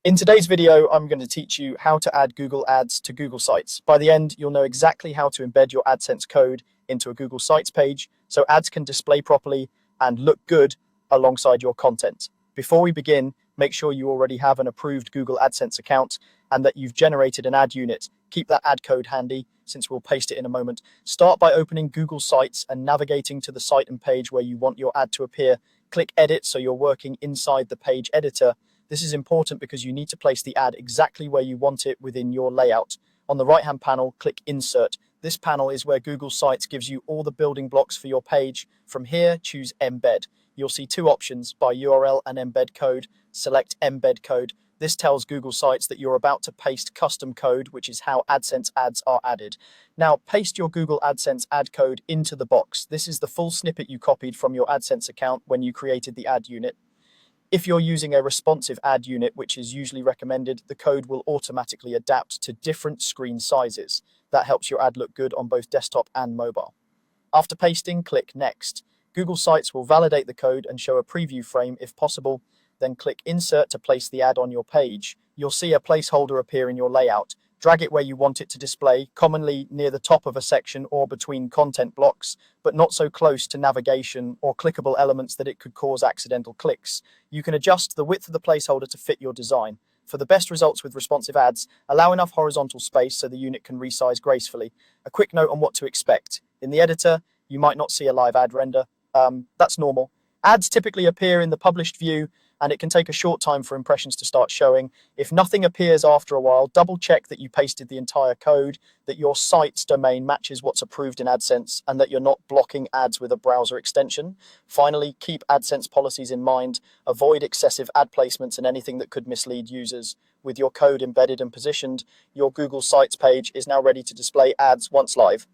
In today's video, I'm going to teach you how to add Google Ads to Google Sites. By the end, you'll know exactly how to embed your AdSense code into a Google Sites page so ads can display properly and look good alongside your content. Before we begin, make sure you already have an approved Google AdSense account and that you've generated an ad unit. Keep that ad code handy since we'll paste it in a moment. Start by opening Google Sites and navigating to the site and page where you want your ad to appear. Click Edit so you're working inside the page editor. This is important because you need to place the ad exactly where you want it within your layout. On the right-hand panel, click Insert. This panel is where Google Sites gives you all the building blocks for your page. From here, choose Embed. You'll see two options, by URL and embed code. Select Embed Code. This tells Google Sites that you're about to paste custom code, which is how AdSense ads are added. Now, paste your Google AdSense ad code into the box. This is the full snippet you copied from your AdSense account when you created the ad unit. If you're using a responsive ad unit, which is usually recommended, the code will automatically adapt to different screen sizes. That helps your ad look good on both desktop and mobile. After pasting, click Next. Google Sites will validate the code and show a preview frame if possible. Then click Insert to place the ad on your page. You'll see a placeholder appear in your layout. Drag it where you want it to display, commonly near the top of a section or between content blocks, but not so close to navigation or clickable elements that it could cause accidental clicks. You can adjust the width of the placeholder to fit your design. For the best results with responsive ads, allow enough horizontal space so the unit can resize gracefully. A quick note on what to expect. In the editor, you might not see a live ad render. That's normal. Ads typically appear in the published view, and it can take a short time for impressions to start showing. If nothing appears after a while, double check that you pasted the entire code, that your site's domain matches what's approved in AdSense, and that you're not blocking ads with a browser extension. Finally, keep AdSense policies in mind. Avoid excessive ad placements and anything that could mislead users. With your code embedded and positioned, your Google Sites page is now ready to display ads once live.